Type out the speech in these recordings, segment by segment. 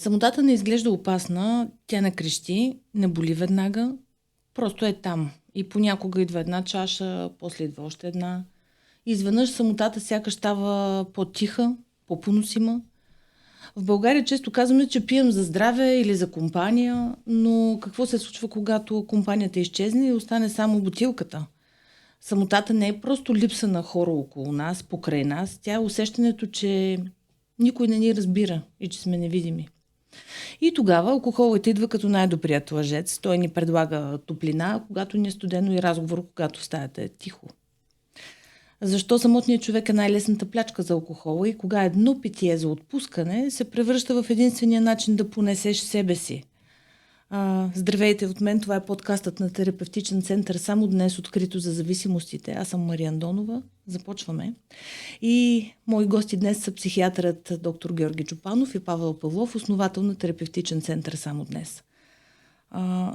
Самотата не изглежда опасна, тя не крещи, не боли веднага, просто е там. И понякога идва една чаша, после идва още една. Изведнъж самотата сякаш става по-тиха, по-поносима. В България често казваме, че пием за здраве или за компания, но какво се случва, когато компанията изчезне и остане само бутилката? Самотата не е просто липса на хора около нас, покрай нас. Тя е усещането, че никой не ни разбира и че сме невидими. И тогава алкохолът идва като най-добрият лъжец. Той ни предлага топлина, когато ни е студено, и разговор, когато стаята е тихо. Защо самотният човек е най-лесната плячка за алкохола и кога едно питие за отпускане се превръща в единствения начин да понесеш себе си? Здравейте от мен, това е подкастът на Терапевтичен център Само днес, открито за зависимостите. Аз съм Мария Андонова. Започваме. И мои гости днес са психиатърът доктор Георги Чопанов и Павел Павлов, основател на Терапевтичен център Само днес.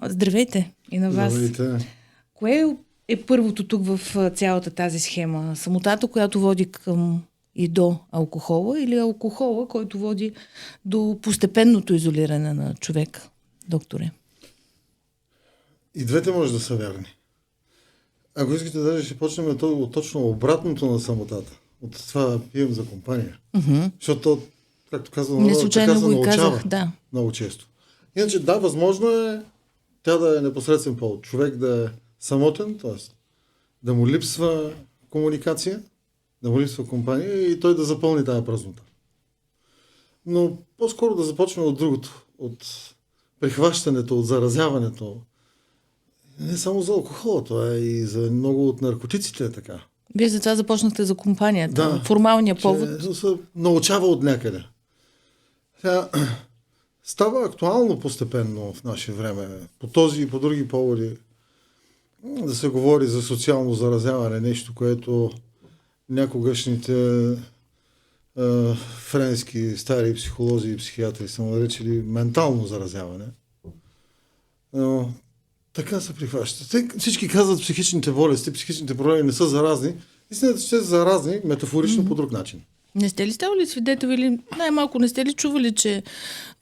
Здравейте и на вас. Здравейте. Кое е първото тук в цялата тази схема? Самотата, която води към и до алкохола, или алкохола, който води до постепенното изолиране на човек, докторе? И двете може да са верни. Ако искате, даже ще почнем от точно обратното на самотата. От това пием за компания. Защото, както казвам, не случайно го и казах, да. Много често. Иначе, да, възможно е тя да е непосредствен повод. Човек да е самотен, т.е. да му липсва комуникация, да му липсва компания и той да запълни тази празнота. Но по-скоро да започнем от другото. От прихващането, от заразяването. Не само за алкохола, това е и за много от наркотиците е така. Вие за това започнахте за компанията. Да, формалния повод. Че се научава от някъде. Става актуално постепенно в наше време. По този и по други поводи да се говори за социално заразяване. Нещо, което някогашните френски стари психолози и психиатри са наречили ментално заразяване. Но така се прихваща. Всички казват, психичните болести, психичните проблеми не са заразни. Истината, че са заразни метафорично по друг начин. Не сте ли ставали свидетели или най-малко не сте ли чували, че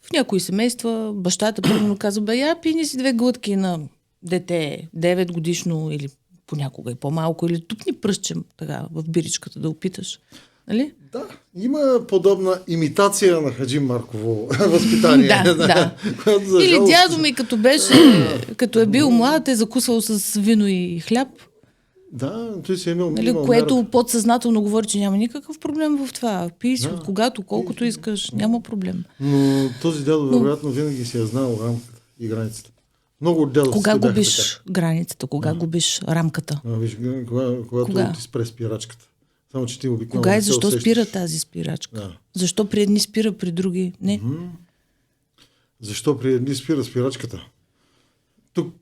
в някои семейства бащата примерно казва, я пини си 2 глътки на дете 9 годишно или понякога и по-малко, или тупни пръстчем така в биричката да опиташ. Нали? Да, има подобна имитация на Хаджи Марково възпитание. Да. Или дядо ми като е бил млад, е закусвал с вино и хляб. Да, той си е имал... Нали, което подсъзнателно говори, че няма никакъв проблем в това. Пий си от когато, колкото искаш, няма проблем. Но този дядо, вероятно, винаги си е знал рамката и границата. Много от дядовците кога губиш границата, кога губиш рамката? Виж, когато ти спре спирачката. Само, че ти обикновено кога и защо спира тази спирачка? Да. Защо при едни спира, при други не? Защо при едни спира спирачката?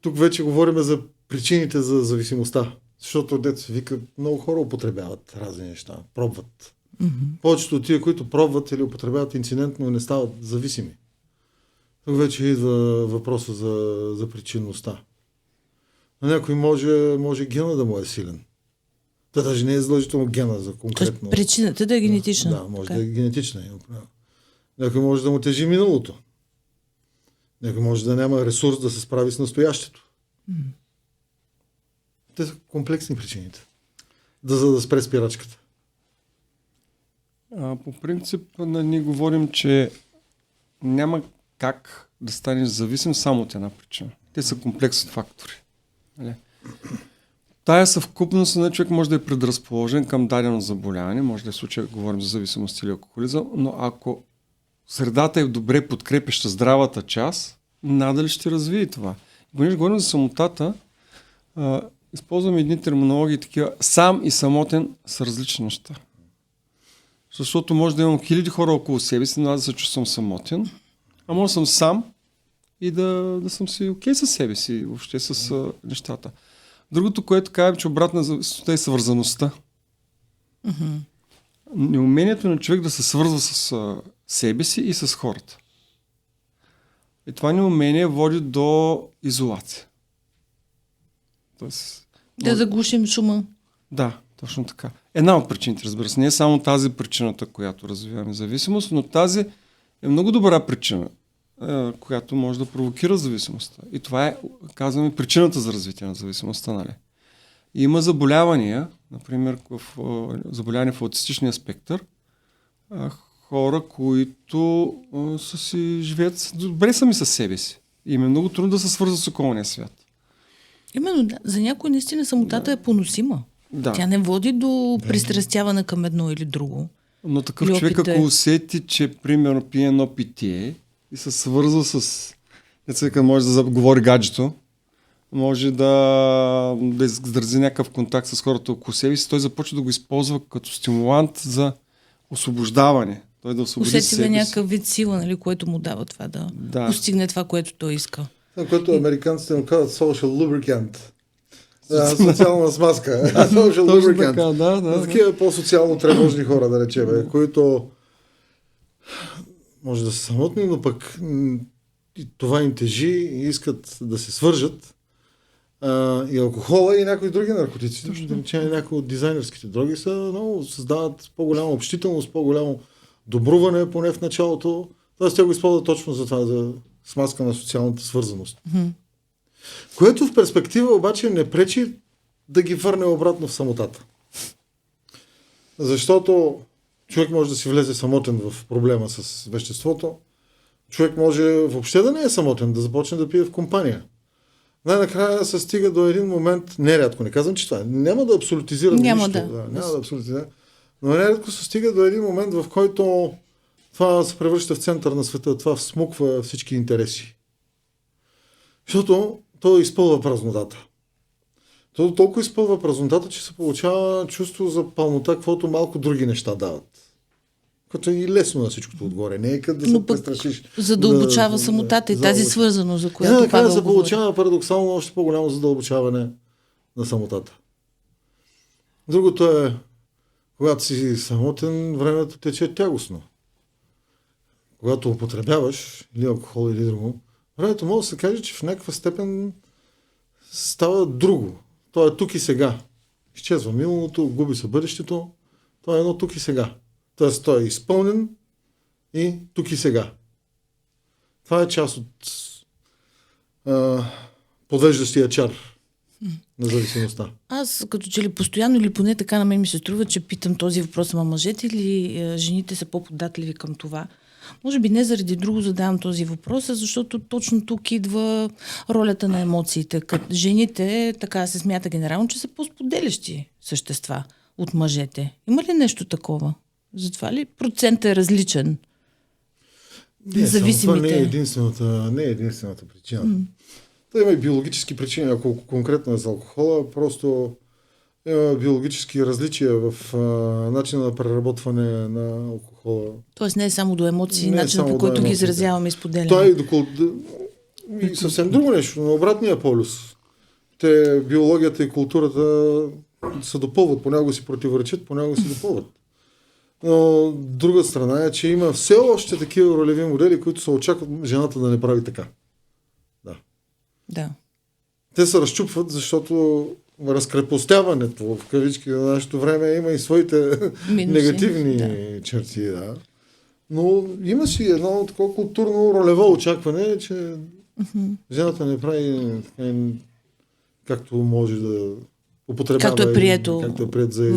Тук вече говорим за причините за зависимостта. Защото деца вика, много хора употребяват разни неща, пробват. Повечето от тия, които пробват или употребяват инцидентно, не стават зависими. Тук вече идва въпроса за причинността. На някой може гена да му е силен. Та даже не е задължително гена за конкретно. Причината да е генетична. Да, може да е генетична. Някой може да му тежи миналото. Някой може да няма ресурс да се справи с настоящето. Те са комплексни причините. За да спре спирачката. По принцип, ние говорим, че няма как да станеш зависим само от една причина. Те са комплекс от фактори. Тая съвкупност на човек може да е предразположен към дадено заболяване, може да е случай, говорим за зависимост или алкохолизъм, но ако средата е добре подкрепеща здравата част, надали ще развие това. Понеже говорим за самотата, използваме едни терминологии такива. Сам и самотен са различни неща. Защото може да имам хиляди хора около себе си, но аз да се чувствам самотен, а може да съм сам и да съм си окей със себе си, въобще с нещата. Другото, което казвам, че обратна зависимостта е съвързаността. Неумението на човек да се свързва с себе си и с хората. И това неумение води до изолация. Тоест, да заглушим шума. Да, точно така. Една от причините, разбира се. Не е само тази причината, която развиваме зависимост, но тази е много добра причина. която може да провокира зависимостта. И това е, казваме, причината за развитие на зависимостта. Нали? Има заболявания, например заболявания в аутистичния спектър, хора, които живеят добре сами със себе си. И им е много трудно да се свързват с околния свят. Именно, да. За някой наистина самотата е поносима. Да. Тя не води до пристрастяване към едно или друго. Но такъв човек, ако усети, че примерно пие едно питие и се свързва с... може да говори гаджето, може да изрази някакъв контакт с хората около себе си, той започва да го използва като стимулант за освобождаване. Той да освободи себе си. Усети някакъв вид сила, нали, което му дава това да постигне това, което той иска. Това, което американците му казват social lubricant. Социална смазка. Social lubricant. Да. Такива по-социално тревожни хора, да речем, които може да са самотни, но пък това им тежи и искат да се свържат. И алкохола и някои други наркотици. Точно да речем, някои от дизайнерските дроги създават по-голяма общителност, по-голямо добруване, поне в началото. Тоест те го използват точно за това, за смазка на социалната свързаност. Което в перспектива обаче не пречи да ги върне обратно в самотата. Защото човек може да си влезе самотен в проблема с веществото. Човек може въобще да не е самотен, да започне да пие в компания. Най-накрая се стига до един момент, нерядко, не казвам, че това няма да абсолютизирам нищо. Няма да абсолютизирам. Но нерядко се стига до един момент, в който това се превръща в център на света, това всмуква всички интереси. Защото то изпълва празнотата. То толкова изпълва празнотата, че се получава чувство за пълнота, каквото малко други неща дават. Като е и лесно на всичкото отгоре. Не е като да се престрашиш. Задълбочава самотата и тази свързаност, за която Павел говори. Да, се получава парадоксално още по-голямо задълбочаване на самотата. Другото е, когато си самотен, времето тече тягостно. Когато употребяваш или алкохол или друго, времето може да се каже, че в някаква степен става друго. То е тук и сега. Изчезва миналото, губи се бъдещето. То е едно тук и сега. Тоест той е изпълнен и тук и сега. Това е част от подвеждащия чар на зависимостта. Аз като че ли постоянно или поне така на мен ми се струва, че питам този въпрос, ама мъжете или жените са по-податливи към това. Може би не заради друго задавам този въпрос, а защото точно тук идва ролята на емоциите. Като жените, така се смята генерално, че са по-споделящи същества от мъжете. Има ли нещо такова? Затова ли процентът е различен? Това не е единствената причина. Та има и биологически причини. Ако конкретно е за алкохола, просто има биологически различия в начина на преработване на алкохола. Тоест не е само до емоции, начина по който ги изразяваме и споделяме. Това е и съвсем друго нещо, на обратния полюс. Биологията и културата се допълват, понякога си противоречат, понякога си допълват. Но друга страна е, че има все още такива ролеви модели, които се очакват жената да не прави така. Да. Те се разчупват, защото разкрепостяването в кавички на нашето време има и своите негативни черти. Да. Но има си едно такова културно ролево очакване, че жената не прави както може да употребява. Както е прието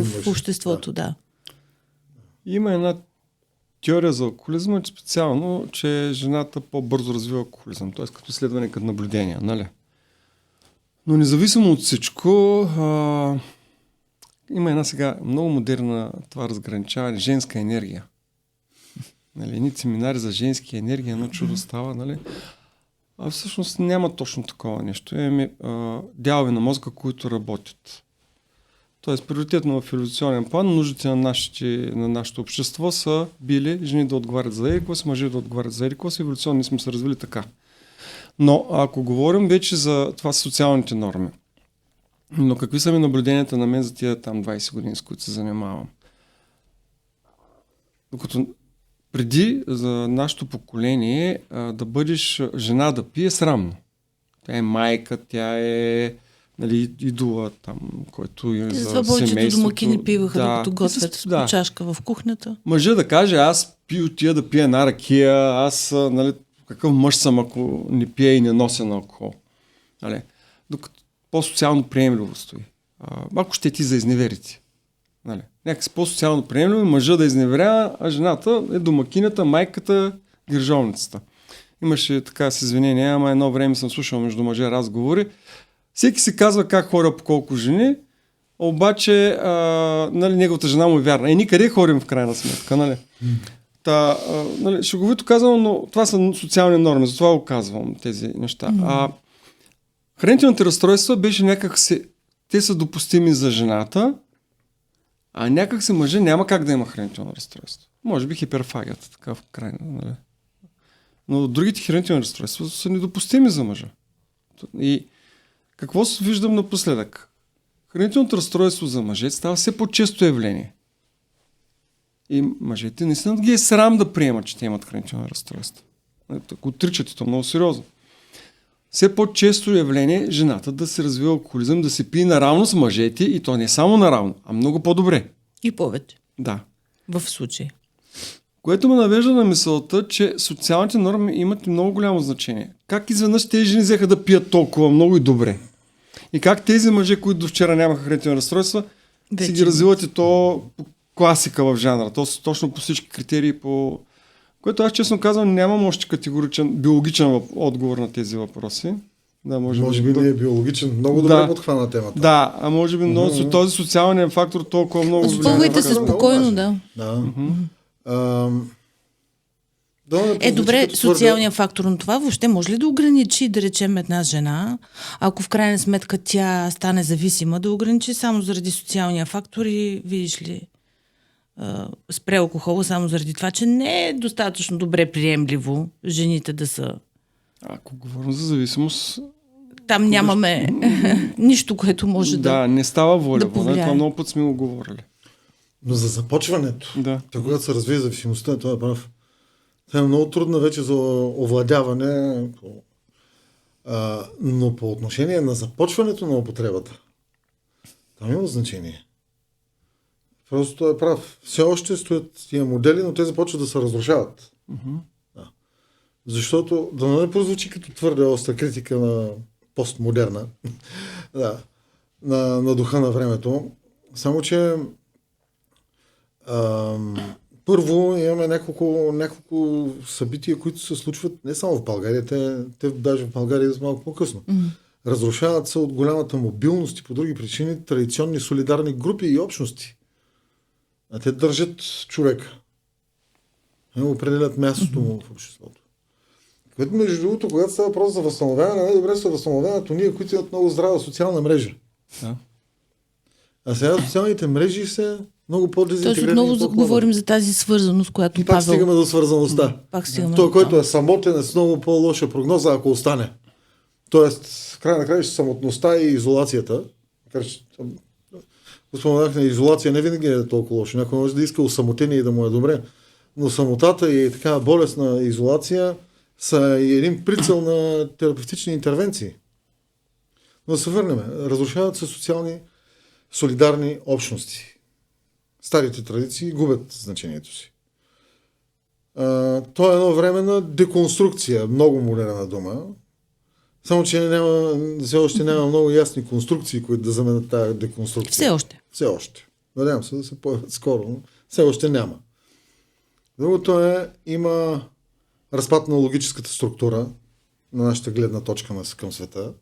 в обществото, да. Има една теория за алкохолизма, специално, че жената по-бързо развива алкохолизъм, т.е. като изследване, като наблюдение, нали? Но независимо от всичко, има една сега много модерна това разграничаване, женска енергия. Нали, едни семинари за женски енергия, едно чудо става, нали? А всъщност няма точно такова нещо. Имаме дялове на мозъка, които работят. Тоест, приоритетно в еволюционен план, нуждите на нашето общество са били жени да отговарят за ерикос, мъже да отговарят за ерикос, еволюционно сме се развили така. Но ако говорим вече за това са социалните норми, но какви са ми наблюденията на мен за тия там 20 години, с които се занимавам? Докато преди за нашето поколение да бъдеш жена да пие срамно. Тя е майка, тя е идола там, който е за семейството. Повечето домакини пиваха, докато готвят по чашка в кухнята. Мъжа да каже, аз отида да пия една ракия, аз какъв мъж съм, ако не пия и не нося на алкохол. Нали? Докато по-социално приемливо стои. Ако ще ти за изневерите. Нали? Някакси по-социално приемливо, мъжа да изневерява, а жената е домакинята, майката, грижовницата. Имаше така с извинение, ама едно време съм слушал между мъже разговори. Всеки си казва как хоря по колко жени, обаче нали, неговата жена му е вярна. Никъде ходим в крайна сметка. Нали? Нали, шеговито казвам, но това са социални норми, затова го казвам тези неща. Хранителните разстройства беше някак те са допустими за жената, а някак се мъже няма как да има хранително разстройство. Може би хиперфагията, така в крайна. Нали? Но другите хранителни разстройства са недопустими за мъжа. И какво виждам напоследък? Хранителното разстройство за мъже става все по-често явление. И мъжете наистина ги е срам да приемат, че те имат хранително разстройство. Отричат и то много сериозно. Все по-често явление жената да се развива алкохолизъм, да се пие наравно с мъжете и то не само наравно, а много по-добре. И повече. Да. В случай. Което ме навежда на мисълта, че социалните норми имат много голямо значение. Как изведнъж тези жени взеха да пият толкова много и добре? И как тези мъже, които до вчера нямаха хранителни разстройства, си ги развиват и то по класика в жанра. Точно по всички критерии, по което аз честно казвам нямам още категоричен, биологичен отговор на тези въпроси. Да, може би не е биологичен. Много добре подхвана темата. Да, а може би този социален фактор толкова много... Спълвайте се спокойно, да. Добре, социалният фактор на това въобще може ли да ограничи, да речем, една жена, ако в крайна сметка тя стане зависима, да ограничи само заради социалния фактор и, видиш ли, спре алкохола само заради това, че не е достатъчно добре приемливо жените да са... Ако говорим за зависимост... Там нямаме нищо, което може да не става воля. Да това много път сме го говорили. Но за започването, когато се развие зависимостта, това е прав. Това е много трудно вече за овладяване, но по отношение на започването на употребата, там има значение. Просто той е прав. Все още стоят тия модели, но те започват да се разрушават. Да. Защото, да не прозвучи като твърде остра критика на постмодерна, на духа на времето, само че първо имаме няколко събития, които се случват не само в България, те даже в България са малко по-късно. Разрушават се от голямата мобилност и по други причини традиционни солидарни групи и общности. А те държат човека. Определят мястото му в обществото. Което между другото, когато става въпрос за възстановяване, най-добре са възстановяването ние, които имат много здрава социална мрежа. А сега социалните мрежи са много по-дезинтегрирани. Тоест отново говорим за тази свързаност, която и пак стигаме до свързаността. Той, който е самотен, е с много по-лоша прогноза, ако остане. Тоест, в край на краища самотността и изолацията. Споменах на изолация, не винаги е толкова лошо. Някой може да иска осамотение и да му е добре. Но самотата и така болестна изолация са и един прицел на терапевтични интервенции. Но да се върнем. Разрушават се социални солидарни общности. Старите традиции губят значението си. То е едно време на деконструкция, много модерна дума. Само, че все още няма много ясни конструкции, които да заменят тази деконструкция. Все още. Надявам се да се появят скоро, но все още няма. Другото има разпад на логическата структура на нашата гледна точка към света.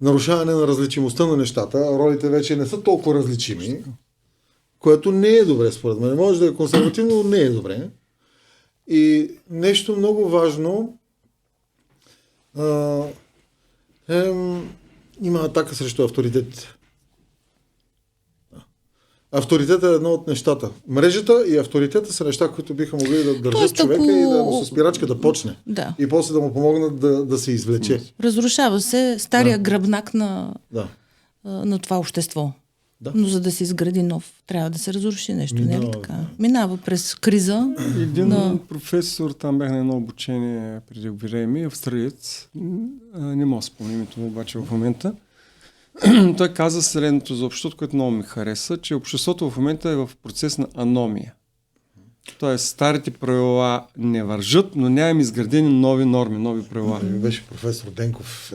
Нарушаване на различимостта на нещата. Ролите вече не са толкова различими, което не е добре според мен. Може да е консервативно, но не е добре. И нещо много важно има атака срещу авторитетите. Авторитетът е едно от нещата. Мрежата и авторитета са неща, които биха могли да държат човека и да му с спирачка да почне. Да. И после да му помогнат да се извлече. Разрушава се стария гръбнак на това общество. Да. Но за да се изгради нов, трябва да се разруши нещо. Не е така? Минава през криза. Един професор, там бях на едно обучение преди време, австриец, не мога да спомня името му обаче в момента. Той каза следното за обществото, което много ми хареса, че обществото в момента е в процес на аномия. Тоест, старите правила не вържат, но нямаме изградени нови норми, нови правила. Беше професор Денков,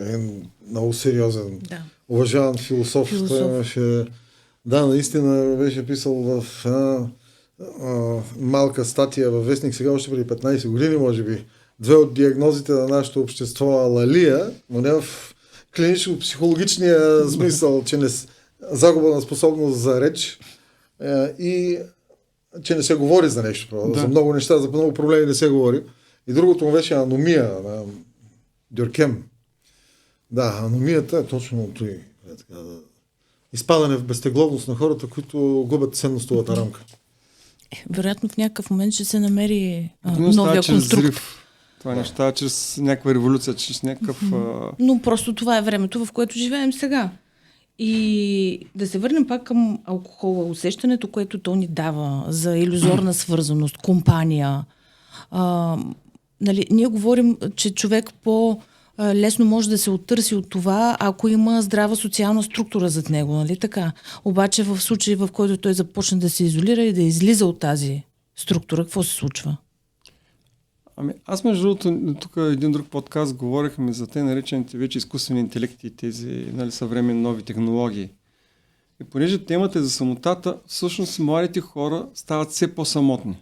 много сериозен, Да. уважаван философ. Той имаше, да, наистина беше писал в една малка статия във вестник, сега още преди 15 години, може би, 2 от диагнозите на нашето общество алалия, но не в клинично-психологичния смисъл, че загуба на способност за реч и че не се говори за нещо. Да. За много неща, за много проблеми не се говори. И другото му беше аномия на Дюркем. Да, аномията е точно той. Изпадане в безтегловност на хората, които губят ценностовата рамка. Вероятно в някакъв момент ще се намери новия конструкт. Това не става чрез някаква революция, чрез някакъв... Но просто това е времето, в което живеем сега. И да се върнем пак към алкохола, усещането, което то ни дава за илюзорна свързаност, компания. Нали, ние говорим, че човек по-лесно може да се оттърси от това, ако има здрава социална структура зад него. Нали така? Обаче в случай, в който той започне да се изолира и да излиза от тази структура, какво се случва? Аз между другото, тук един друг подкаст говорихме за те наречените вече изкуствени интелекти и тези съвременни нови технологии. И понеже темата е за самотата, всъщност младите хора стават все по-самотни.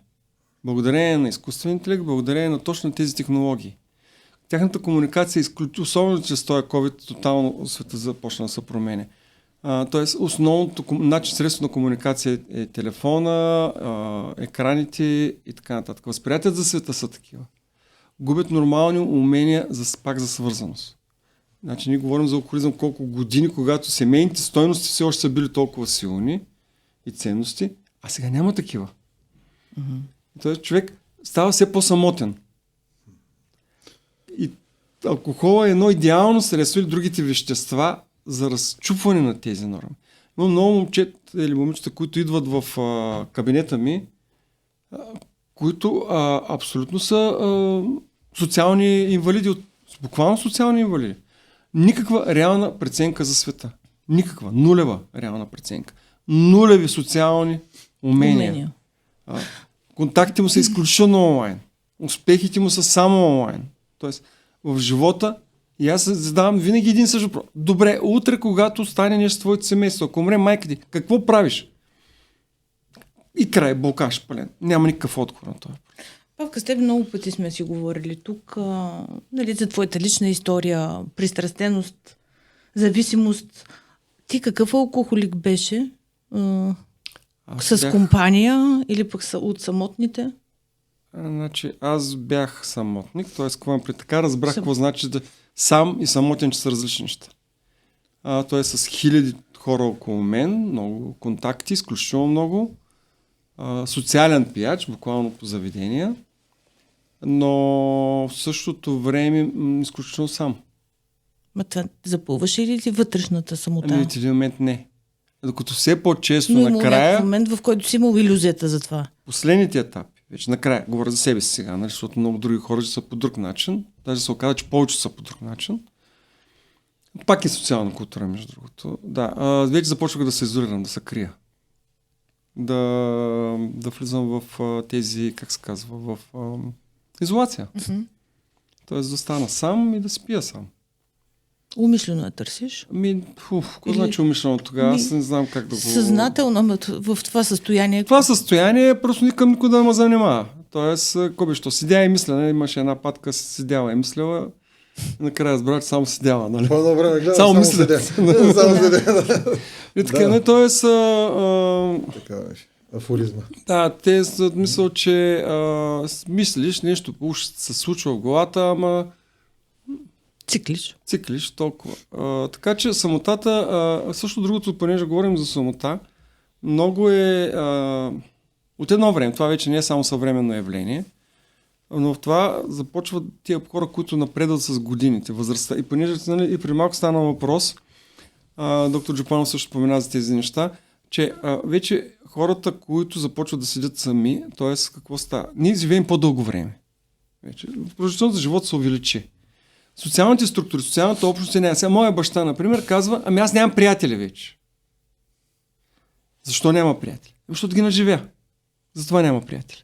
Благодарение на изкуствен интелект, благодарение на точно тези технологии. Тяхната комуникация е изключително, особено чрез този COVID, тотално света започна да се променя. Тоест, основното средство на комуникация е телефона, екраните и така нататък. Възприятията за света са такива. Губят нормални умения пак за свързаност. Значи ние говорим за алкохолизъм колко години, когато семейните стойности все още са били толкова силни и ценности, а сега няма такива. Тоест човек става все по-самотен. И алкохола е едно идеално средство или другите вещества за разчупване на тези норми. Има много момчета или момичета, които идват в кабинета ми, които абсолютно са социални инвалиди, буквално социални инвалиди. Никаква реална преценка за света. Никаква, нулева реална преценка. Нулеви социални умения. Контактите му са изключително онлайн. Успехите му са само онлайн. Тоест, в живота и аз задавам винаги един също въпрос. Добре, утре, когато стане нещо с твоето семейство, ако умре майка ти, какво правиш? И край, блокаж пълен. Няма никакъв отговор на това. Павка, с теб много пъти сме си говорили тук нали, за твоята лична история, пристрастеност, зависимост. Ти какъв алкохолик беше? С компания или пък от самотните? Значи, аз бях самотник, т.е. така разбрах какво значи да сам и самотен, че са различни неща. Т.е. с хиляди хора около мен, много контакти, изключително много, социален пияч, буквално по заведения, но в същото време изключително сам. Това запълваше ли ти вътрешната самота? В един момент не. Докато все по-често но накрая... Но момент, в който си имал илюзията за това. Последните етапи, вече накрая, говоря за себе си сега, нали, защото много други хора са по друг начин, даже се оказа, че повече са по друг начин. Пак е социална култура, между другото. Да, вече започвах да се изолирам, да се крия. Да влизам в тези, как се казва, в изолация. Тоест да стана сам и да спия сам. Умишлено я търсиш? Какво значи умишлено тогава? Аз не знам как да го... Съзнателно, в това състояние... Това състояние просто никой да ме занимава. Тоест, какво беше то? Седя и мисля, имаше една патка, седяла и мисляла. Накрая разбрах, че само седяла, нали? По-едно време гледам, само мисля. Само седя. И така, не, тоест... Така беше. Афоризма. Да, те са мисъл, че мислиш, нещо уж се случва в главата, ама... Циклиш, толкова. Така че самотата, също другото, понеже говорим за самота, много е от едно време, това вече не е само съвременно явление, но в това започват тия хора, които напредват с годините, възрастта. И понеже и при малко стана въпрос, доктор Джопанов също спомена за тези неща, че вече хората, които започват да седят сами, т.е. какво става? Ние живеем по-дълго време. Вече продължителността за живота се увеличи. Социалните структури, социалната общност е няма. Сега моя баща, например, казва, аз нямам приятели вече. Защо няма приятели? Защото ги наживя. Затова няма приятели.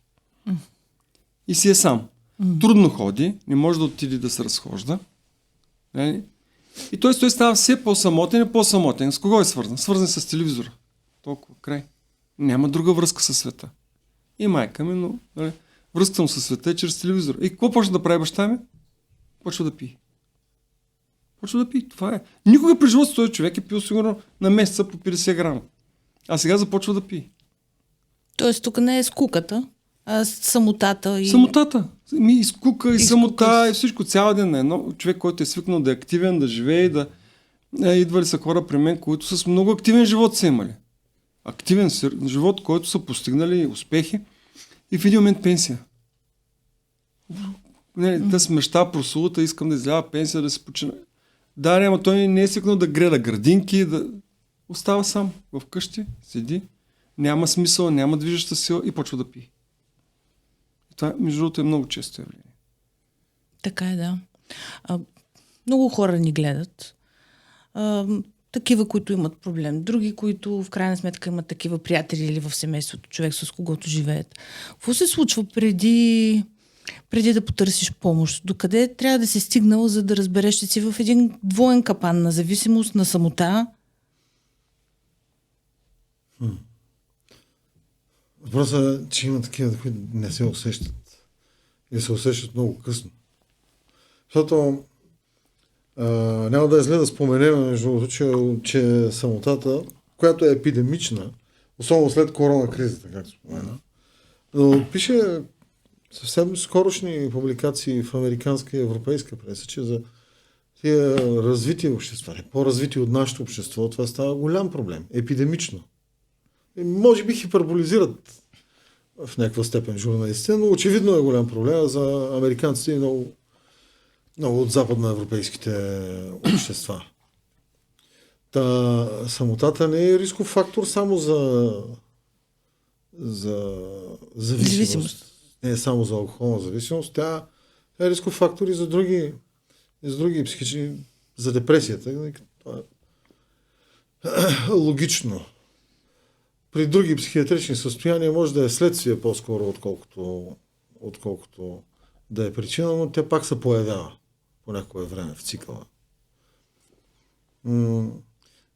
И си е сам. Трудно ходи, не може да отиде да се разхожда. Нали? И той става все по-самотен и по-самотен. С кого е свързан? Свързан с телевизора. Толкова край. Няма друга връзка със света. И майка ми, но нали, връзката му със света е чрез телевизора. И какво почва да прави баща ми? Почва да пие. Почва да пие. Това е. Никога при живота този човек е пил сигурно на месеца по 50 грама. А сега започва да пие. Тоест тук не е скуката, а самотата и... Самотата. И скука, и самота, скука. и всичко. Цял ден на едно. Човек, който е свикнал да е активен, да живее, да... Идвали са хора при мен, които с много активен живот са имали. Активен живот, който са постигнали успехи и в един момент пенсия. Те с мечта, прослугата, искам да излява пенсия, да се почина. Да, ама той не е свикнал да гледа градинки, да остава сам в къщи, седи, няма смисъл, няма движеща сила и почва да пие. Това, между другото, е много често явление. Така е, да. Много хора ни гледат. Такива, които имат проблем. Други, които в крайна сметка имат такива приятели или в семейството, човек с когото живеят. Какво се случва преди да потърсиш помощ? Докъде трябва да си стигнал, за да разбереш, че си в един двоен капан на зависимост, на самота? Въпросът е, че има такива, които не се усещат. И се усещат много късно. Защото няма да е зле да споменем, между другото, че самотата, която е епидемична, особено след корона кризата, както спомена, но пише съвсем скорошни публикации в американска и европейска преса, че за тия развити общества, по-развити от нашето общество, това става голям проблем. Епидемично. И може би хиперболизират в някаква степен журналистите, но очевидно е голям проблем за американците и много от западноевропейските общества. Та самотата не е рисков фактор само за зависимост. Не е само за алкохолна зависимост. Тя е рисков фактор и за други психични, за депресията. Това е логично. При други психиатрични състояния може да е следствие по-скоро, отколкото да е причина, но тя пак се появява по някое време в цикъла.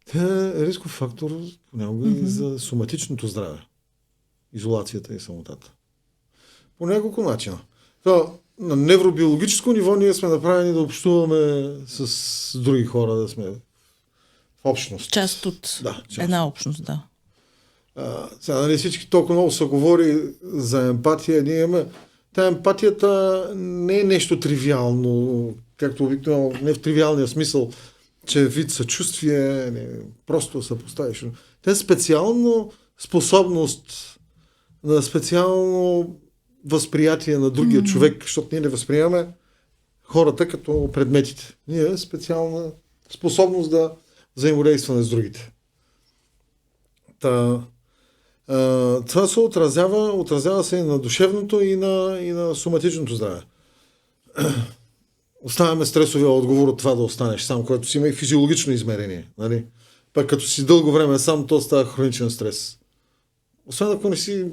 Тя е рисков фактор понякога и за соматичното здраве. Изолацията и самотата. По няколко начина. На невробиологическо ниво ние сме направени да общуваме с други хора, да сме в общност. Част от една общност, да. Сега, нали всички толкова много се говори за емпатия. Ние имаме... Та емпатията не е нещо тривиално, както обикновено, не в тривиалния смисъл, че е вид съчувствие, не, просто се поставиш. Те е специално способност на специално възприятие на другия човек, защото ние не възприемаме хората като предметите. Ние е специална способност да взаимодействаме с другите. Това се отразява се и на душевното и на соматичното здраве. Оставяме стресовия отговор от това да останеш сам, което си има и физиологично измерение. Нали? Пък като си дълго време сам, то става хроничен стрес. Освен ако не си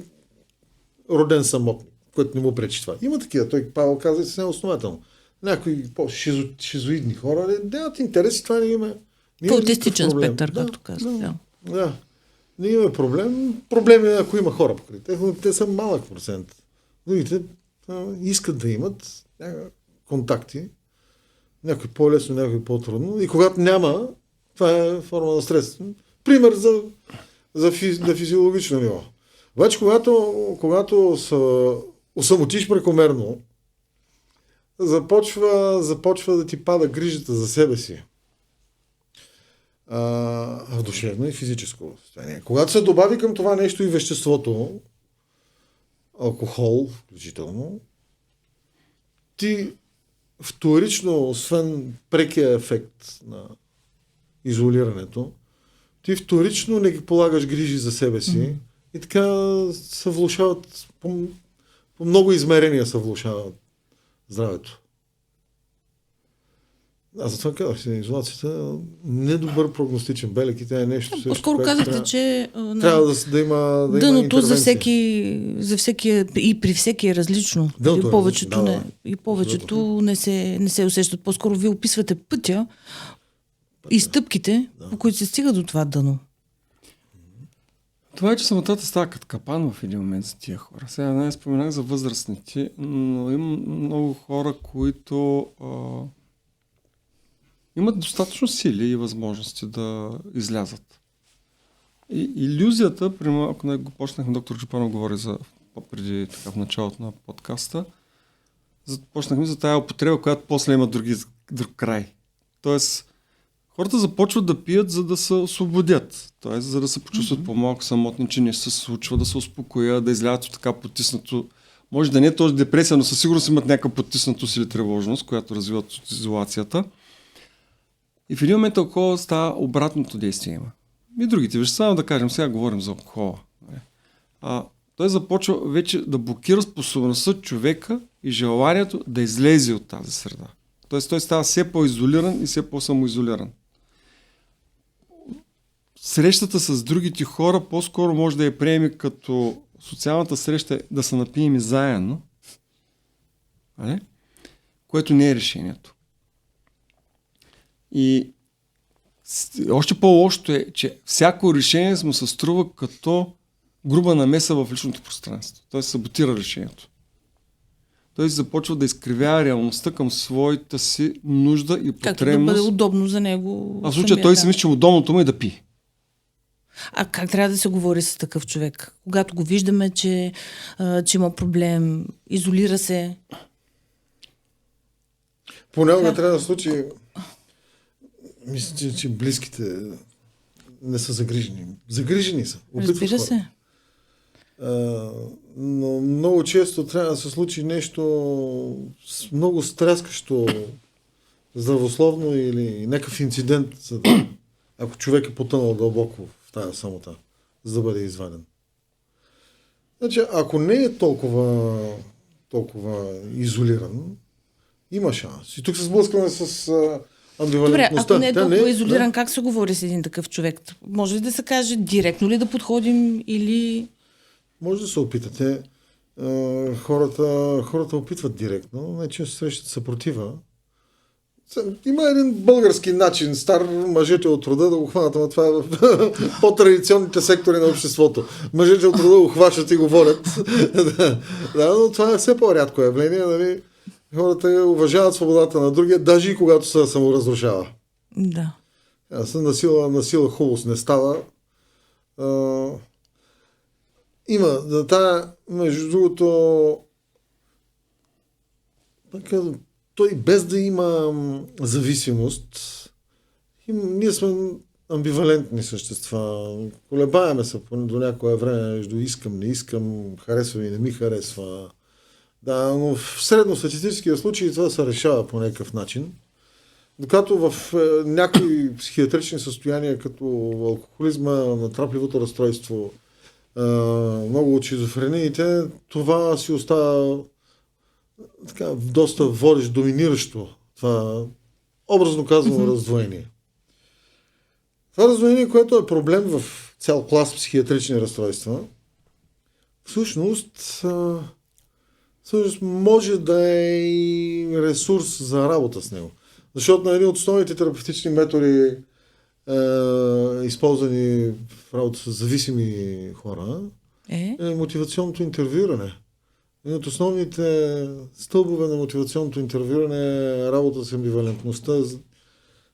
роден самотник, който не му пречи това. Има такива, той Павел каза, че не е основателно. Някои по-шизоидни хора нямат интерес и това не има. Аутистичен спектър, както казах. Да. Не има проблем. Проблем е, ако има хора покрай тях, но те са малък процент. Другите искат да имат контакти. Някой по-лесно, някой по-трудно. И когато няма, това е форма на стрес. Пример на физиологично ниво. Обаче, когато се осамотиш прекомерно, започва да ти пада грижата за себе си. В душевно и физическо състояние. Когато се добави към това нещо и веществото, алкохол включително, ти вторично, освен прекия ефект на изолирането, ти вторично не ги полагаш грижи за себе си и така се влошават, по много измерения се влошават здравето. Аз затова казах, че изолацията недобър прогностичен белег и тя е нещо също, По-скоро което казахте, че трябва да има дъното за интервенция. всеки и при всеки е различно. Дъното И повечето, е различно, и повечето не се усещат. По-скоро вие описвате пътя и стъпките, по които се стига до това дъно. Това е, че самотата става като капан в един момент за тия хора. Сега не споменах за възрастните, но има много хора, които имат достатъчно сили и възможности да излязат. И илюзията, примерно, ако не го почнахме, доктор Джупанов говори за преди така в началото на подкаста, започнахме за тая употреба, която после има друг край. Тоест, хората започват да пият, за да се освободят. Тоест, за да се почувстват по-малко самотни, че не се случва, да се успокоят, да излязат от така потиснато. Може да не е този депресия, но със сигурност имат някаква потиснатост или тревожност, която развиват от изолацията. И в един момент алкохол става обратното действие има. И другите вещества, да кажем, сега говорим за алкохола. Той започва вече да блокира способността човека и желанието да излезе от тази среда. Тоест той става все по-изолиран и все по-самоизолиран. Срещата с другите хора по-скоро може да я приеме като социалната среща да се напием и заедно, което не е решението. И още по-лошото е, че всяко решение му се струва като груба намеса в личното пространство. Той саботира решението. Той започва да изкривява реалността към своята си нужда и потребност. Както да бъде удобно за него. А в случая той си мисли, че удобното му е да пие. А как трябва да се говори с такъв човек? Когато го виждаме, че има проблем, изолира се. Понякога трябва да случи. Мисля, че близките не са загрижени. Загрижени са. Разбира се. Но много често трябва да се случи нещо много стряскащо, здравословно или някакъв инцидент, ако човек е потънал дълбоко в тая самота, за да бъде изваден. Значи, ако не е толкова изолиран, има шанс. И тук се сблъскваме с амбивалентността. Добре, ако не е толкова изолиран, как се говори с един такъв човек? Може ли да се каже директно ли да подходим или... Може да се опитате. Хората опитват директно, най-често срещат съпротива. Има един български начин, стар мъжете от рода да го хванат, но това е в по-традиционните сектори на обществото. Мъжете от рода го хващат и го волят. Но това е все по-рядко явление. Нали? Хората уважават свободата на другия, даже и когато се саморазрушава. Да. На сила хубост не става. Има, между другото, той без да има зависимост, ние сме амбивалентни същества. Колебаеме се до някое време между искам, не искам, харесва ми, не ми харесва. Да, но в средностатистическия случай това се решава по някакъв начин. Докато в някои психиатрични състояния, като алкохолизма, натрапливото разстройство, много от шизофрениите, това си остава така, доста водещ, доминиращо. Това, образно казано, раздвоение. Това раздвоение, което е проблем в цял клас психиатрични разстройства, всъщност може да е и ресурс за работа с него. Защото на един от основните терапевтични методи, използвани в работа с зависими хора, е мотивационното интервюиране. Един от основните стълбове на мотивационното интервюиране е работа с амбивалентността,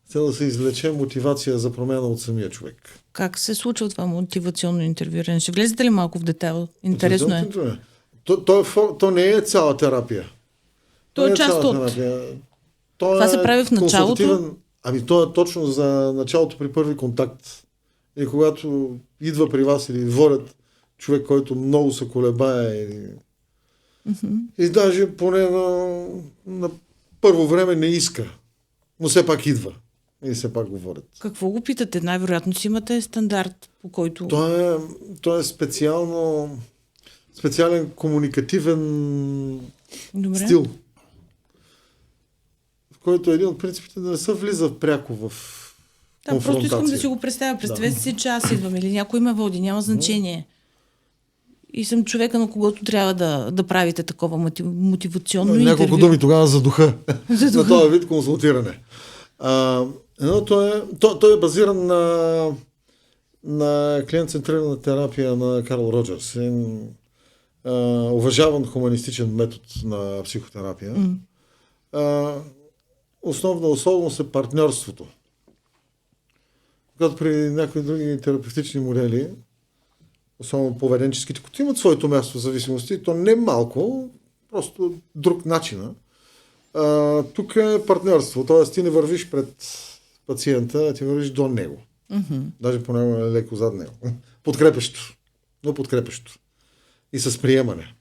цел да се извлече мотивация за промяна от самия човек. Как се случва това мотивационно интервюиране? Ще влезете ли малко в детайл? Интересно е. То не е цяла терапия. То е част от... Това се прави в началото? То е точно за началото при първи контакт. И когато идва при вас или водят човек, който много се колебае и даже поне на първо време не иска, но все пак идва и все пак го водят. Какво го питате? Най-вероятно си имате стандарт, по който... То е специален комуникативен стил, в който е един от принципите да не се влиза пряко в Да, просто искам конфронтация. да си го представя. Представете си, че аз идвам или някой ме води, няма значение. И съм човека, на когото трябва да правите такова мотивационно Няколко интервю. думи тогава за духа. За духа. На този вид консултиране. Той е базиран на клиент-центрирана терапия на Карл Роджерс. Уважаван хуманистичен метод на психотерапия. Основна особеност е партньорството. Когато при някои други терапевтични модели, особено поведенческите, които имат своето място в зависимости, то не малко, просто друг начин. Тук е партньорство, т.е. ти не вървиш пред пациента, а ти вървиш до него. Даже понякога леко зад него. Подкрепещо, но подкрепещо. И с приемане.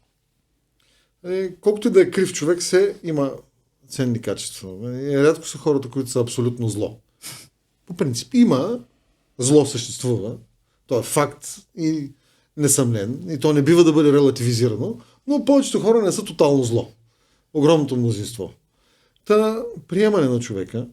Колкото и да е крив човек, има ценни качества. Рядко са хората, които са абсолютно зло. По принцип зло съществува, то е факт и несъмнен, и то не бива да бъде релативизирано, но повечето хора не са тотално зло. Огромното мнозинство. Приемане на човека,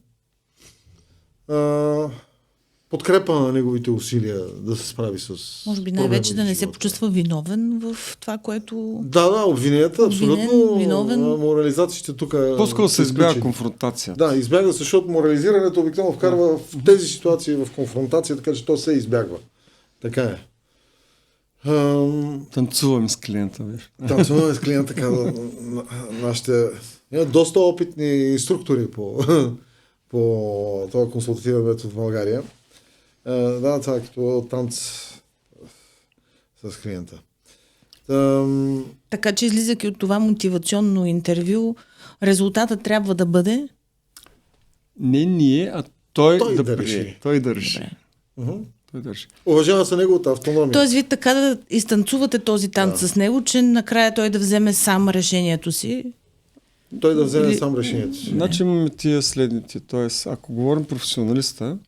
подкрепа на неговите усилия да се справи с може би най-вече да не се почувства виновен в това, което... Да, обвиненията, абсолютно. Виновен. Морализациите тук... По-скоро се избяга конфронтация. Да, избягва се, защото морализирането обикновено вкарва в тези ситуации в конфронтация, така че то се избягва. Така е. Танцуваме с клиента. Танцуваме с клиента, казва нашите... Има доста опитни инструктори по този консултативен метод в България. Това е като танц с клиента. Така че, излизайки от това мотивационно интервю, резултатът трябва да бъде... Не ние, а той да реши. реши. Той да реши. Той да реши. Уважава се неговата автономия. Тоест, вие така да изтанцувате този танц с него, че накрая той да вземе сам решението си. Той да вземе сам решението си. Значи имаме тия следните. Тоест, ако говорим професионалиста,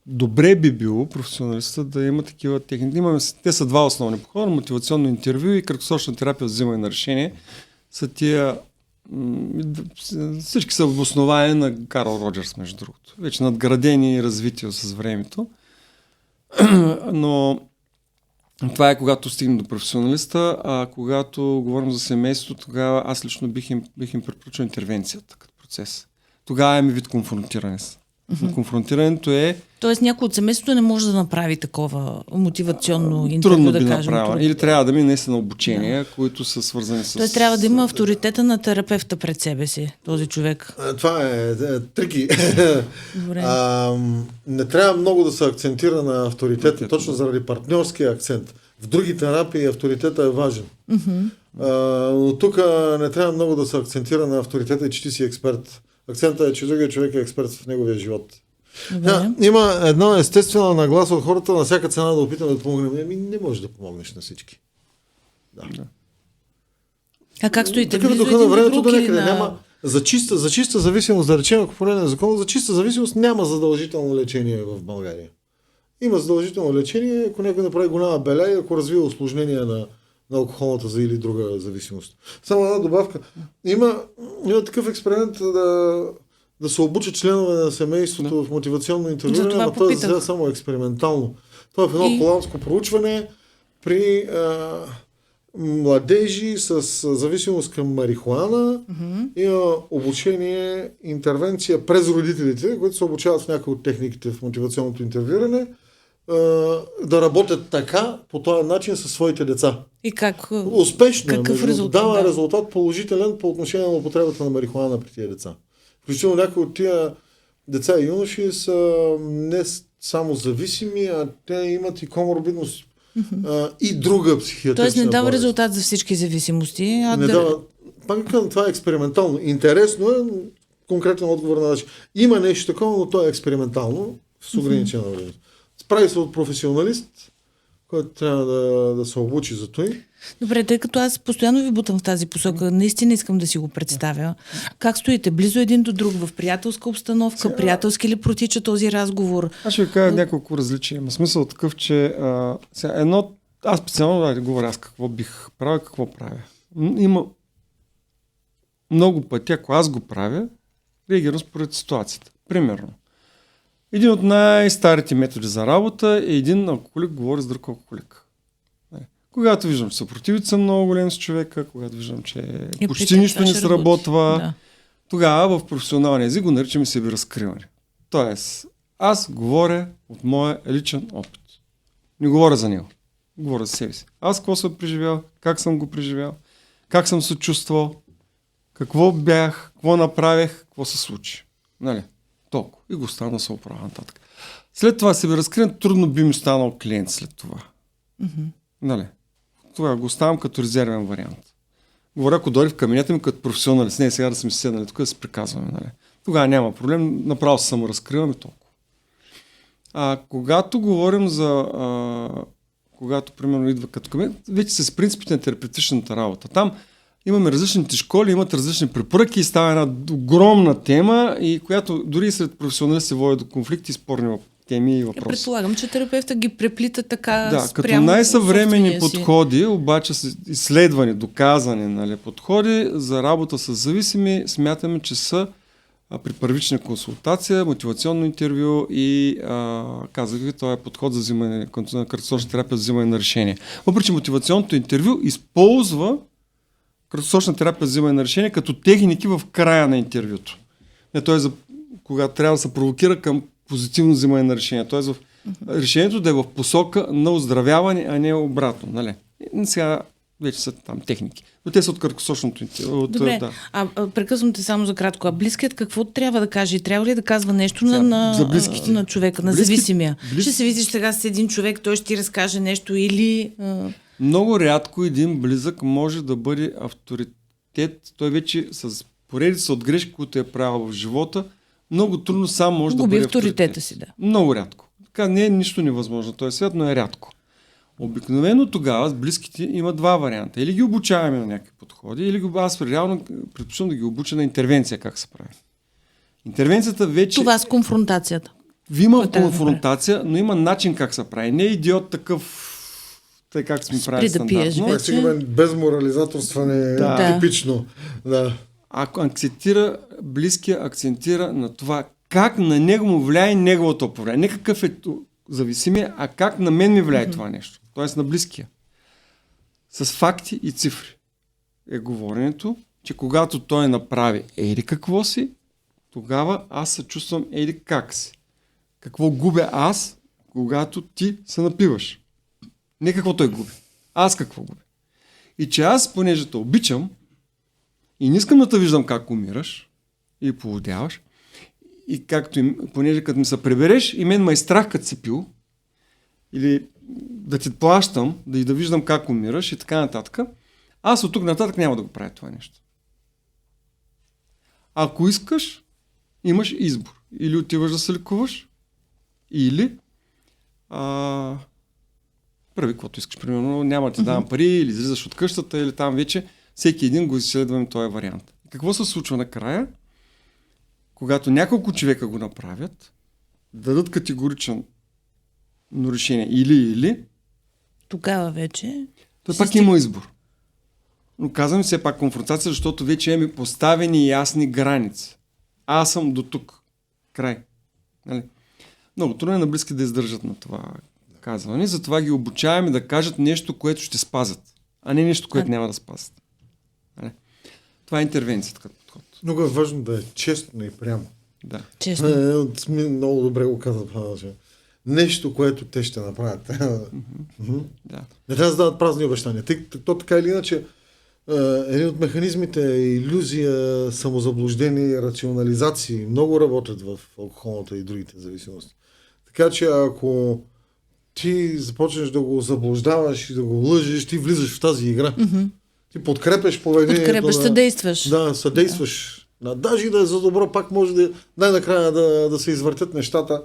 добре би било професионалиста да има такива техники. Те са два основни подхода: мотивационно интервю и краткосрочна терапия за взимане на решение. Са тия всички са обосновани на Карл Роджерс, между другото. Вече надградени и развити с времето. Но това е когато стигнем до професионалиста, а когато говорим за семейството, тогава аз лично бих им препоръчал интервенцията като процес. Тогава е вид конфронтиране. Конфронтирането е... Тоест някой от семейството не може да направи такова мотивационно интервю, трудно да би кажем. Направено. Или трябва да мине наистина обучения, които са свързани с... Тоест трябва да има авторитета на терапевта пред себе си, този човек. Това е трики. Добре. Не трябва много да се акцентира на авторитета, точно заради партньорския акцент. В други терапии авторитета е важен. Но тук не трябва много да се акцентира на авторитета и че ти си експерт. Акцентът е, че другия човек е експерт в неговия живот. Има една естествена нагласа от хората на всяка цена да опитаме да помогнем. Не можеш да помогнеш на всички. Да. А как стоите? Такъв духа на времето до някъде няма. За чиста зависимост, да речем, ако погледнем закон, за чиста зависимост няма задължително лечение в България. Има задължително лечение, ако някой направи голяма беля и ако развива усложнения на алкохолната или друга зависимост. Само една добавка. Има такъв експеримент да се обучат членове на семейството в мотивационно интервюиране, но това е само експериментално. Това е в едно холандско проучване при младежи с зависимост към марихуана. Има обучение, интервенция през родителите, които се обучават в някои от техниките в мотивационното интервюиране, да работят така, по този начин със своите деца. И как? Успешно. Какъв резултат? Дава резултат положителен по отношение на употребата на марихуана при тия деца. Включително някои от тия деца и юноши са не само зависими, а те имат и коморбидност и друга психиатрична Тоест не дава болест. резултат за всички зависимости. Не дава. Пак казвам, това е експериментално. Интересно е, конкретен отговор на начин. Има нещо такова, но то е експериментално с ограничена време. Прави се от професионалист, който трябва да се обучи за той. Добре, тъй като аз постоянно ви бутам в тази посока, наистина искам да си го представя. Как стоите? Близо един до друг, в приятелска обстановка? Приятелски ли протича този разговор? Аз ще ви кажа няколко различия. Има смисъл такъв, че аз специално говоря аз какво бих правил, какво правя. Има много пъти, ако аз го правя, Реагирам според ситуацията. Примерно, един от най-старите методи за работа е един алкохолик говори с друг алкохолик. Когато виждам, че съпротивите са много големи с човека, когато виждам, че почти нищо не сработва, Да. тогава в професионалния език го наричаме себе разкриване. Тоест, аз говоря от моя личен опит. Не говоря за него. Говоря за себе си. Аз какво съм преживял, как съм го преживял, как съм се чувствал, какво бях, какво направих, какво се случи. Нали? Толкова. И го стана да се оправя нататък. След това себе разкриване, трудно би ми станал клиент след това. Нали? Това го оставам като резервен вариант. Говоря, ако дойде в кабинета ми като професионалист, не сега да сме седнали тук да се приказваме. Нали? Тогава няма проблем, направо се саморазкриваме толкова. Когато говорим за... когато, примерно, идва като кабинет, вече с принципите на терапевтичната работа. Там имаме различните школи, имат различни препоръки и става една огромна тема, и която дори сред професионалисти се води до конфликти и спорни теми и въпроси. Предполагам, че терапевта ги преплита така Да, като спрямо най-съвремени собствения си. подходи, обаче с изследвани, доказани, нали, подходи за работа с зависими, смятаме, че са при първична консултация, мотивационно интервю и казах ви, това е подход за взимане на краткосрочна терапия за взимане на решение. Въпреки мотивационното интервю използва краткосрочна терапия за взимане на решение като техники в края на интервюто. Т.е. когато трябва да се провокира към позитивно взимане на решение. Т.е. решението да е в посока на оздравяване, а не обратно. Нали? Сега вече са там техники. Но те са от краткосрочното интервю. Добре, Да. Прекъсвам те само за кратко. А близкият какво трябва да каже? Трябва ли да казва нещо За близките. на човека, на зависимия? Близки- Ще се видиш сега с един човек, той ще ти разкаже нещо или... Много рядко един близък може да бъде авторитет. Той вече с поредица от грешки, които е правил в живота, много трудно сам може да губи бъде авторитета си, да. Много рядко. Така не е нищо невъзможно. Този свят, но е рядко. Обикновено тогава с близките има два варианта. Или ги обучаваме на някакви подходи, или аз реално предпочитам да ги обуча на интервенция как се прави. Интервенцията вече... Това с конфронтацията. Има Какво трябва да конфронтация, но има начин как се прави. Не е идиот такъв, тъй как сме правили да пиеш стандартно. вече. Сега без морализаторстване Да. типично. Да. Ако акцентира, близкия акцентира на това как на него му влияе неговото управление. Не какъв е зависимия, а как на мен ми влияе това нещо. Тоест на близкия. С факти и цифри е говоренето, че когато той направи ейди какво си, тогава аз се чувствам ейди как си. Какво губя аз, когато ти се напиваш. Не какво той губи. Аз какво губя. И че аз, понеже те обичам и не искам да те виждам как умираш и поводяваш, и както понеже като ми се прибереш, и мен ме е страх като си пил, или да ти плащам, да виждам как умираш и така нататък, аз от тук нататък няма да го правя това нещо. Ако искаш, имаш избор. Или отиваш да се лекуваш, или прави каквото искаш. Примерно няма ти давам пари, или излизаш от къщата, или там вече всеки един го изследваме този вариант. Какво се случва накрая? Когато няколко човека го направят, дадат категорично решение или, Тогава вече... той пак има избор. Но казвам все пак конфронтация, защото вече имаме поставени ясни граници. Аз съм до тук. Край. Нали? Много трудно е на близки да издържат на това казване, затова ги обучаваме да кажат нещо, което ще спазят, а не нещо, което няма да спазят. Нали? Това е интервенцията като подход. Много е важно да е честно и прямо. Да. Честно. Много добре го каза това. Нещо, което те ще направят. Да. Не трябва да дават празни обещания. То така или иначе, един от механизмите е илюзия, самозаблуждение, рационализации. Много работят в алкохолната и другите зависимости. Така че ако ти започнеш да го заблуждаваш и да го лъжеш, ти влизаш в тази игра. Ти подкрепяш поведението. Подкрепяш, съдействаш. Да, съдействаш. Да. Даже и да е за добро, пак може да най-накрая да се извъртят нещата.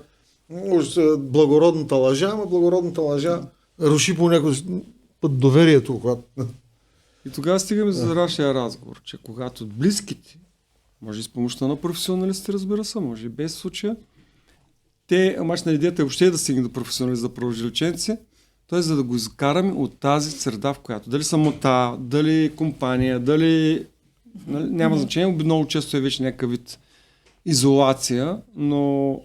Може благородната лъжа, ама благородната лъжа руши по някой път доверието. Когато... И тогава стигаме за нашия разговор, че когато близките, може и с помощта на професионалисти, разбира се, може и без случая, на идеята е въобще да стигне до професионалист да продължи лечението си, т.е. за да го изкараме от тази среда, в която дали самота, дали компания, дали няма значение, много често е вече някакъв вид изолация, но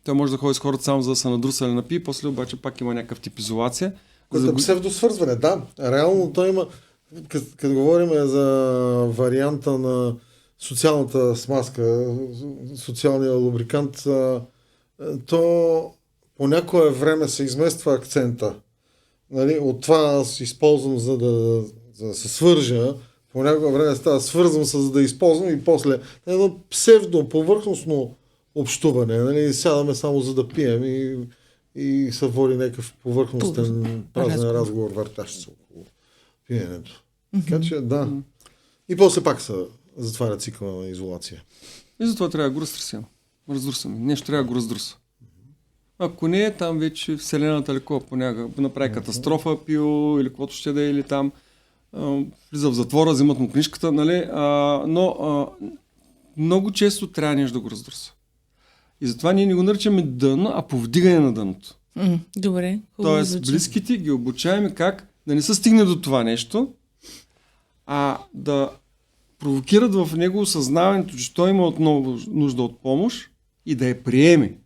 той може да ходи с хората само за да се надруса или напие, после обаче пак има някакъв тип изолация. Което е псевдосвързване, да. Реално той има, като говорим за варианта на социалната смазка, социалния лубрикант, то по някое време се измества акцента. Нали? От това аз използвам за да се свържа, по някое време става свързвам се за да използвам и после едно псевдо, повърхностно общуване. Нали? Сядаме само за да пием и се води някакъв повърхностен празен разговор, въртащ се около пиенето. Така че да. И после пак се затваря цикъла на изолация. И затова трябва да го раздрусаме. Нещо трябва да го раздруса. Ако не, там вече Вселената леко направи катастрофа, пил или каквото ще да е, или там влиза в затвора, взимат му книжката, нали? Но много често трябва нещо да го раздруса. И затова ние не го наричаме дъно, а повдигане на дъното. Добре. Тоест, близките ги обучаваме как да не се стигне до това нещо, а да провокират в него съзнаването, че той има отново нужда от помощ и да я приеме.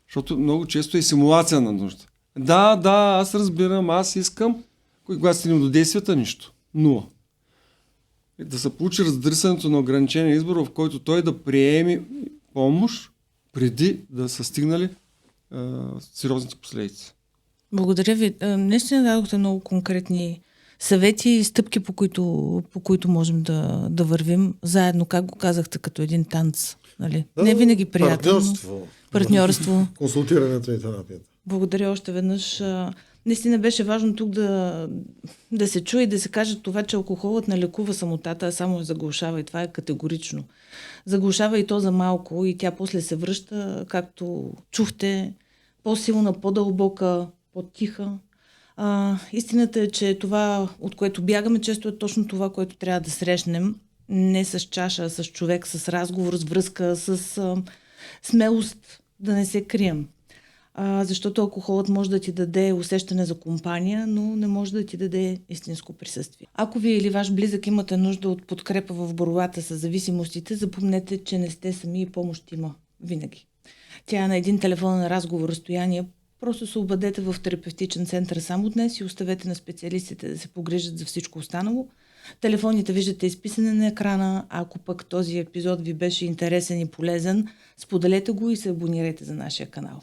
Защото много често е симулация на нужда. Да, аз разбирам, аз искам. Когато стигнем до действията, нищо. Нула. Да се получи раздрисането на ограничения избор, в който той да приеме помощ, преди да са стигнали сериозните последици. Благодаря ви. Наистина дадохте много конкретни съвети и стъпки, по които можем да вървим заедно, как го казахте, като един танц. Нали? Да, не винаги приятно. Партньорство. Консултирането и терапията. Благодаря още веднъж. Наистина беше важно тук да се чуе и да се каже това, че алкохолът не лекува самотата, а само я заглушава, и това е категорично. Заглушава и то за малко и тя после се връща, както чухте, по-силна, по-дълбока, по-тиха. Истината е, че това, от което бягаме, често е точно това, което трябва да срещнем. Не с чаша, а с човек, с разговор, с връзка, с смелост да не се крием. Защото алкохолът може да ти даде усещане за компания, но не може да ти даде истинско присъствие. Ако вие или ваш близък имате нужда от подкрепа в борбата с зависимостите, запомнете, че не сте сами и помощ има винаги. Тя е на един телефонен разговор разстояние. Просто се обадете в терапевтичен център само днес и оставете на специалистите да се погрижат за всичко останало. Телефоните виждате изписане на екрана. Ако пък този епизод ви беше интересен и полезен, споделете го и се абонирайте за нашия канал.